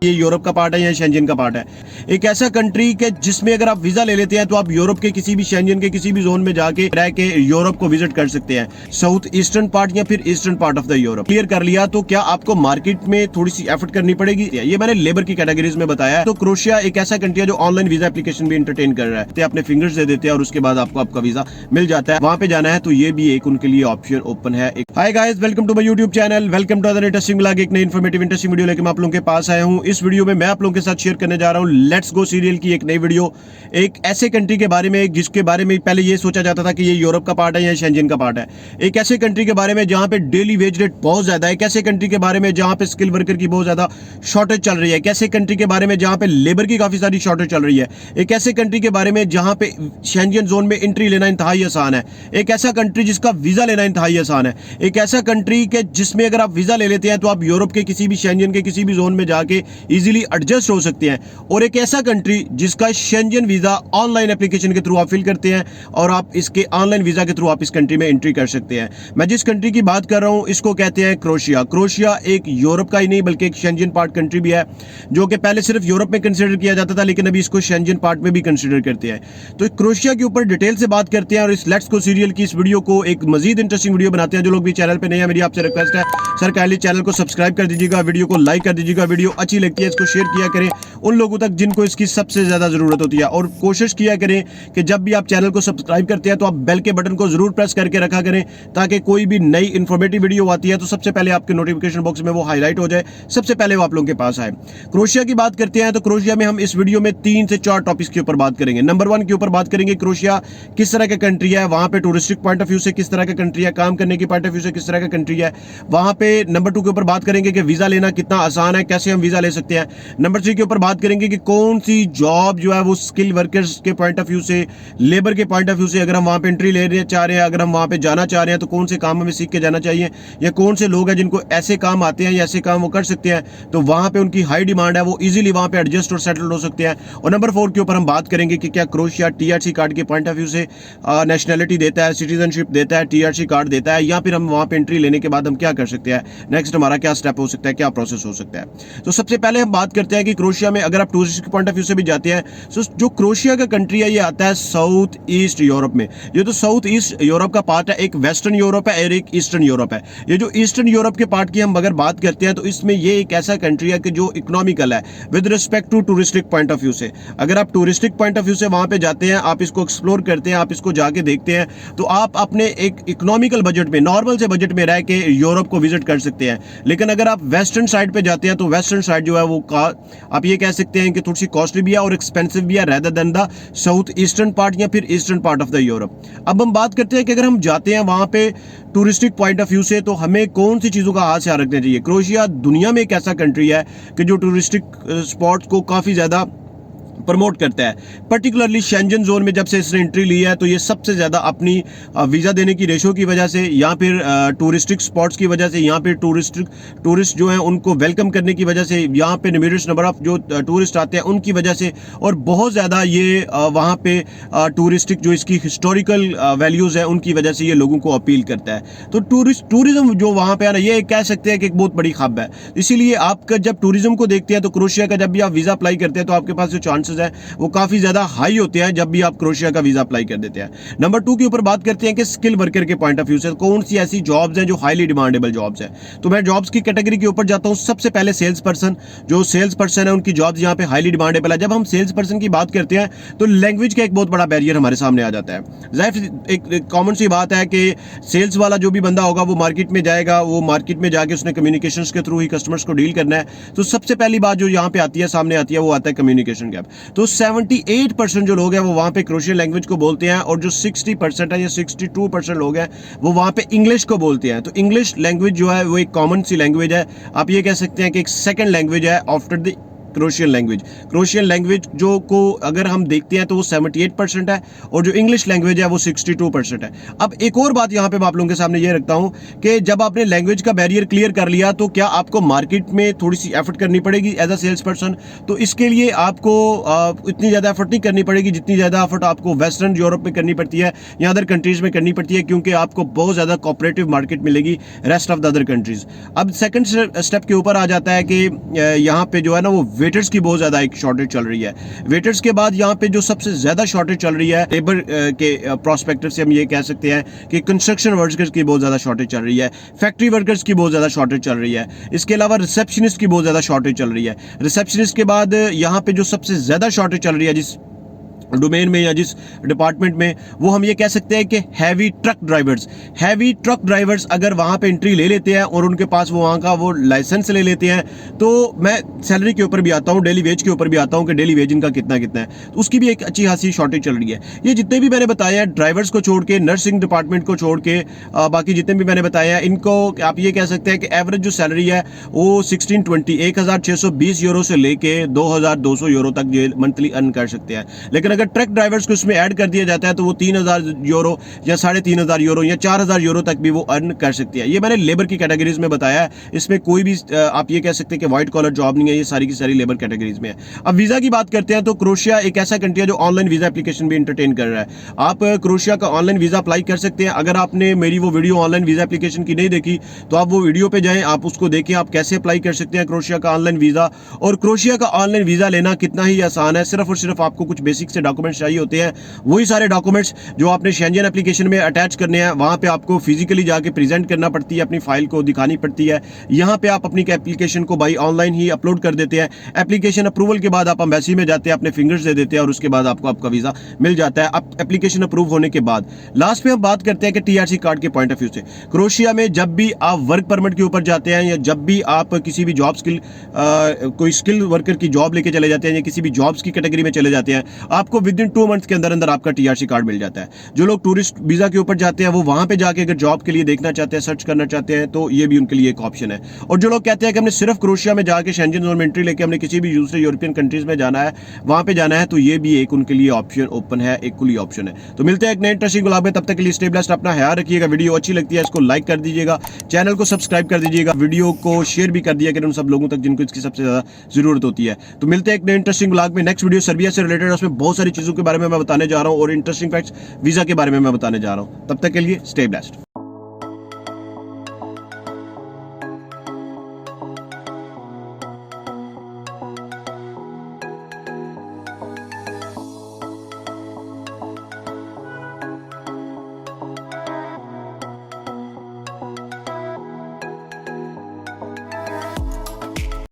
ये यूरोप का पार्ट है या शेंजन का पार्ट है। एक ऐसा कंट्री के जिसमें अगर आप वीजा ले लेते हैं तो आप यूरोप के किसी भी शेंजन के किसी भी जोन में जाके रह के यूरोप को विजिट कर सकते हैं, साउथ ईस्टर्न पार्ट या फिर eastern part of the Europe. Clear कर लिया, तो क्या आपको मार्केट में थोड़ी सी एफर्ट करनी पड़ेगी? ये मैंने लेबर की कैटेगरीज में बताया है। तो क्रोएशिया एक ऐसा कंट्री है जो ऑनलाइन वीजा एप्लीकेशन भी एंटरटेन कर रहा है। तो अपने फिंगर्स दे देते हैं और उसके बाद आपको आपका वीजा मिल जाता है। वहां पे जाना है तो ये भी एक उनके लिए ऑप्शन ओपन है। Hi guys, welcome to my YouTube channel, welcome to other interesting vlog. एक नई इन्फॉर्मेटिव इंटरेस्टिंग वीडियो लेकर मैं आप लोगों के पास आया हूं। इस वीडियो में मैं आप लोगों के साथ शेयर करने जा रहा हूं लेट्स गो सीरियल की एक नई वीडियो, एक ऐसे कंट्री के बारे में जिसके बारे में पहले ये सोचा जाता था कि ये यूरोप का पार्ट है या शेंजन का पार्ट है। एक ऐसे कंट्री के बारे में जहां पे डेली वेज रेट बहुत ज्यादा है। एक ऐसे कंट्री के बारे में जहां पे स्किल वर्कर की बहुत ज्यादा शॉर्टेज चल रही है। एक ऐसे कंट्री के बारे में जहां पे लेबर की काफी सारी शॉर्टेज चल रही है। एक ऐसे कंट्री के बारे में जहां पे शेंजन जोन में एंट्री लेना इंतहाई आसान है। एक ऐसा कंट्री जिसका वीजा लेना इंतहाई आसान है। एक ऐसा कंट्री के जिसमें अगर आप वीजा ले लेते हैं तो आप यूरोप के किसी भी शेंजन के किसी भी जोन में जाके इजीली एडजस्ट हो सकते हैं। और एक ऐसा कंट्री जिसका शेंजन वीजा ऑनलाइन एप्लीकेशन के थ्रू आप फिल करते हैं और आप इसके ऑनलाइन वीजा के थ्रू आप इस कंट्री में एंट्री कर सकते हैं। मैं जिस कंट्री की बात कर रहा हूं इसको कहते हैं क्रोएशिया। क्रोएशिया एक यूरोप का ही नहीं बल्कि एक शेंजन पार्ट कंट्री भी है, जो कि पहले सिर्फ यूरोप में कंसीडर किया जाता था लेकिन अभी इसको शेंजन पार्ट में भी कंसीडर करते हैं। तो क्रोएशिया के ऊपर डिटेल से बात करते हैं और इस लेट्स गो सीरियल की इस वीडियो को एक मजीद इंटरेस्टिंग वीडियो बनाते हैं। जो लोग भी चैनल पे नए हैं, मेरी आपसे रिक्वेस्ट है सर काइंडली चैनल को सब्सक्राइब कर दीजिएगा, वीडियो को लाइक कर दीजिएगा, वीडियो अच्छी लगती है इसको शेयर किया करें उन लोगों तक जिनको इसकी सबसे ज्यादा जरूरत होती है। और कोशिश किया करें कि जब भी आप चैनल को सब्सक्राइब करते हैं तो आप बेल के बटन को जरूर प्रेस करके रखा करें ताकि कोई भी नई इंफॉर्मेटिव वीडियो आती है तो सबसे पहले आपके नोटिफिकेशन बॉक्स में वो हाईलाइट हो जाए, सबसे पहले वो आप लोगों के पास आए। क्रोएशिया की बात करते हैं तो क्रोएशिया में हम इस वीडियो में 3 से 4 टॉपिक्स के ऊपर बात करेंगे। नंबर 1 के ऊपर बात करेंगे क्रोएशिया किस तरह का कंट्री है, वहां पे टूरिस्टिक पॉइंट ऑफ व्यू से किस तरह का कंट्री है, काम करने की पॉइंट ऑफ व्यू से किस तरह का कंट्री है वहां पे। नंबर 2 के ऊपर बात करेंगे कि वीजा लेना कितना आसान है, कैसे हम वीजा ले सकते हैं। नंबर 3 के ऊपर बात करेंगे कि कौन सी जॉब जो है वो स्किल वर्कर्स के पॉइंट ऑफ व्यू से, लेबर के पॉइंट ऑफ व्यू से अगर हम वहां पे एंट्री लेने चाह रहे हैं, अगर हम वहां पे जाना चाह रहे हैं तो कौन से काम हमें सीख के जाना चाहिए, या कौन से लोग हैं जिनको ऐसे काम आते हैं या ऐसे काम वो कर सकते हैं तो वहां पे उनकी हाई डिमांड है, वो इजीली वहां पे एडजस्ट और सेटल हो सकते हैं। और नंबर 4 के ऊपर हम बात करेंगे कि क्या क्रोएशिया टीआरसी कार्ड के पॉइंट ऑफ व्यू से नेशनैलिटी देता है, सिटीजनशिप देता है, टीआरसी कार्ड देता है, या फिर हम वहां पे एंट्री लेने के बाद हम क्या कर सकते हैं, नेक्स्ट हमारा क्या स्टेप हो सकता है, क्या प्रोसेस हो सकता है। तो सबसे पहले हम बात करते हैं कि क्रोएशिया में अगर आप टूरिस्ट के पॉइंट ऑफ व्यू से भी जाते हैं तो जो क्रोएशिया का कंट्री है ये आता है साउथ ईस्ट यूरोप में। ये तो साउथ ईस्ट यूरोप का पार्ट है, एक वेस्टर्न यूरोप है और एक ईस्टर्न यूरोप है। ये जो ईस्टर्न यूरोप के पार्ट की हम अगर बात करते हैं तो इसमें ये एक ऐसा कंट्री है कि जो इकोनॉमिकल है with respect to touristic point of view से। अगर आप टूरिस्टिक पॉइंट ऑफ व्यू से वहां पे जाते हैं, आप इसको एक्सप्लोर करते हैं, आप इसको जाके देखते हैं तो आप अपने एक इकोनॉमिकल बजट में, नॉर्मल से बजट में रह के यूरोप को विजिट कर सकते हैं। लेकिन अगर आप वेस्टर्न साइड पे जाते हैं तो वेस्टर्न साइड जो है वो आप ये कह सकते हैं कि थोड़ी सी कॉस्टली भी है और एक्सपेंसिव भी है rather than the south eastern part या फिर eastern part of the Europe. अब हम बात करते हैं कि अगर हम जाते हैं वहां पे टूरिस्टिक पॉइंट ऑफ व्यू से तो हमें कौन सी चीजों का हाथ ख्याल रखना चाहिए। क्रोएशिया दुनिया में एक ऐसा कंट्री है कि जो टूरिस्टिक स्पॉट्स को काफी ज्यादा प्रमोट करता है। पर्टिकुलरली शेंजन जोन में जब से इसने एंट्री ली है तो ये सबसे ज्यादा अपनी वीजा देने की रेशो की वजह से या फिर टूरिस्टिक स्पॉट्स की वजह से, यहाँ पे टूरिस्ट जो हैं उनको वेलकम करने की वजह से, यहाँ पे न्यूमरस नंबर ऑफ जो टूरिस्ट आते हैं उनकी वजह से, और बहुत ज्यादा ये वहाँ पे टूरिस्टिक जो इसकी हिस्टोरिकल वैल्यूज है उनकी वजह से ये लोगों को अपील करता है। तो टूरिज्म जो वहाँ पे है ना, ये कह सकते हैं कि एक बहुत बड़ी खब है। इसीलिए आपका जब टूरिज्म को देखते हैं तो क्रोएशिया का जब भी आप वीजा अप्लाई करते हैं तो आपके पास जो चांसेस है वो काफी ज्यादा हाई होते हैं जब भी आप क्रोएशिया का वीजा अप्लाई कर देते हैं। नंबर 2 के ऊपर बात करते हैं कि स्किल वर्कर के पॉइंट ऑफ व्यू से कौन सी ऐसी जॉब्स हैं जो हाईली डिमांडेबल जॉब्स हैं। तो मैं जॉब्स की कैटेगरी के ऊपर जाता हूं। सबसे पहले सेल्स पर्सन, जो सेल्स पर्सन है उनकी जॉब्स यहाँ पे हाईली डिमांडेबल है। जब हम सेल्स पर्सन की बात करते हैं तो लैंग्वेज का एक बहुत बड़ा बैरियर हमारे सामने आ जाता है। जाहिर एक कॉमन सी बात है कि सेल्स वाला जो भी बंदा होगा वो मार्केट में जाएगा, वो मार्केट में जाके उसने कम्युनिकेशन के थ्रू ही कस्टमर्स को डील करना है। तो सबसे पहली बात जो यहाँ पे आती है, सामने आती है, वो आता है कम्युनिकेशन गैप। तो 78% जो लोग हैं वो वहां पे क्रोएशियन लैंग्वेज को बोलते हैं और जो 60% है या 62% लोग हैं वो वहां पे इंग्लिश को बोलते हैं। तो इंग्लिश लैंग्वेज जो है वो एक कॉमन सी लैंग्वेज है, आप ये कह सकते हैं कि एक सेकंड लैंग्वेज है after the Croatian language. Croatian language जो को अगर हम देखते हैं तो वो 78% है और जो इंग्लिश लैंग्वेज है वो 62% है। अब एक और बात यहाँ पे मैं आप लोगों के सामने ये रखता हूँ कि जब आपने लैंग्वेज का बैरियर क्लियर कर लिया तो क्या आपको मार्केट में थोड़ी सी एफर्ट करनी पड़ेगी एज अ सेल्स पर्सन। तो इसके लिए आपको इतनी ज़्यादा एफर्ट नहीं करनी पड़ेगी जितनी ज़्यादा एफर्ट आपको वेस्टर्न यूरोप में करनी पड़ती है या अदर कंट्रीज में करनी पड़ती है, क्योंकि आपको बहुत ज़्यादा कोऑपरेटिव मार्केट मिलेगी rest of the other countries. अब सेकंड स्टेप के ऊपर आ जाता है कि यहाँ पे जो है ना वो वेटर्स की बहुत ज़्यादा एक शॉर्टेज चल रही है। वेटर्स के बाद यहाँ पे जो सबसे ज़्यादा शॉर्टेज चल रही है लेबर के प्रोस्पेक्टिव से हम ये कह सकते हैं कि कंस्ट्रक्शन वर्कर्स की बहुत ज़्यादा शॉर्टेज चल रही है, फैक्ट्री वर्कर्स की बहुत ज़्यादा शॉर्टेज चल रही है। इसके अलावा रिसेप्शनिस्ट की बहुत ज़्यादा शॉर्टेज चल रही है। रिसेप्शनिस्ट के बाद यहाँ पे जो सबसे ज़्यादा शॉर्टेज चल रही है जिस डोमेन में या जिस डिपार्टमेंट में, वो हम ये कह सकते हैं कि heavy truck drivers. Heavy truck drivers अगर वहाँ पे एंट्री ले लेते हैं और उनके पास वो वहाँ का वो लाइसेंस ले लेते हैं, तो मैं सैलरी के ऊपर भी आता हूँ, डेली वेज के ऊपर भी आता हूँ कि डेली वेज इनका कितना कितना है, तो उसकी भी एक अच्छी खासी शॉर्टेज चल रही है। ये जितने भी मैंने बताया है ड्राइवर्स को छोड़ के, नर्सिंग डिपार्टमेंट को छोड़ के, बाकी जितने भी मैंने बताया है इनको आप ये कह सकते हैं कि एवरेज जो सैलरी है वो 1620 यूरो से लेके 2200 यूरो तक ये मंथली अर्न कर सकते हैं। लेकिन अगर ट्रक ड्राइवर्स को इसमें ऐड कर दिया जाता है तो वो 3000 यूरो या 3500 यूरो या 4000 यूरो तक भी वो अर्न कर सकती है। ये मैंने लेबर की कैटेगरीज में बताया है, इसमें कोई भी आप ये कह सकते हैं कि व्हाइट कॉलर जॉब नहीं है, ये सारी की सारी लेबर कैटेगरीज में है। अब वीजा की बात करते हैं तो क्रोशिया एक ऐसा कंट्री है जो ऑनलाइन वीजा एप्लीकेशन भी एंटरटेन कर रहा है। आप क्रोशिया का ऑनलाइन वीजा अप्लाई कर सकते हैं। अगर आपने मेरी वो वीडियो ऑनलाइन वीजा एप्लीकेशन की नहीं देखी तो आप वो वीडियो पे जाएं, आप उसको देखें, आप कैसे अप्लाई कर सकते हैं क्रोशिया का ऑनलाइन वीजा। और क्रोशिया का ऑनलाइन वीजा लेना कितना ही आसान है, सिर्फ और सिर्फ आपको कुछ बेसिक से डॉक्यूमेंट्स चाहिए होते हैं। वही सारे डॉक्यूमेंट्स जो आपने शेंजन एप्लीकेशन में अटैच करने हैं, वहां पे आपको फिजिकली जाके प्रेजेंट करना पड़ती है, अपनी फाइल को दिखानी पड़ती है। यहां पे आप अपनी एप्लीकेशन को बाई ऑनलाइन ही अपलोड कर देते हैं। एप्लीकेशन अप्रूवल के बाद आप एम्बेसी में जाते हैं, अपने फिंगर्स दे देते हैं और उसके बाद आपको आपका वीजा मिल जाता है आप एप्लीकेशन अप्रूव होने के बाद। लास्ट में हम बात करते हैं कि टीआरसी कार्ड के पॉइंट ऑफ व्यू से क्रोशिया में जब भी आप वर्क परमिट के ऊपर जाते हैं या जब भी आप किसी भी जॉब स्किल कोई स्किल वर्कर की जॉब लेके चले जाते हैं या किसी भी जॉब्स की कैटेगरी में चले जाते हैं, आपको विद इन 2 मंथ्स के अंदर अंदर आपका टीआरसी कार्ड मिल जाता है। जो लोग टूरिस्ट वीजा के ऊपर जाते हैं वो वहां पे जाके अगर जॉब के लिए देखना चाहते हैं, सर्च करना चाहते हैं, तो ये भी उनके लिए एक ऑप्शन है। और जो लोग कहते हैं कि हमने सिर्फ क्रोशिया में जाके शेंजन जोन में एंट्री लेके हमने किसी भी दूसरे यूरोपियन कंट्रीज में जाना है, वहां पे जाना है, तो ये भी एक उनके लिए ऑप्शन ओपन है, एक खुली ऑप्शन है। तो मिलते हैं एक नए इंटरेस्टिंग व्लॉग में, तब तक के लिए स्टे ब्लेस्ड, अपना ख्याल रखिएगा। वीडियो अच्छी लगती है इसको लाइक कर दीजिएगा, चैनल को सब्सक्राइब कर दीजिएगा, वीडियो को शेयर भी कर दिया करें उन सब लोगों तक जिनको इसकी सबसे ज्यादा जरूरत होती है। तो मिलते हैं एक नए इंटरेस्टिंग व्लॉग में। नेक्स्ट वीडियो सर्बिया से रिलेटेड है, उसमें बहुत सारी चीजों के बारे में मैं बताने जा रहा हूँ और इंटरेस्टिंग फैक्ट्स वीजा के बारे में मैं बताने जा रहा हूं। तब तक के लिए स्टे ब्लेस्ड।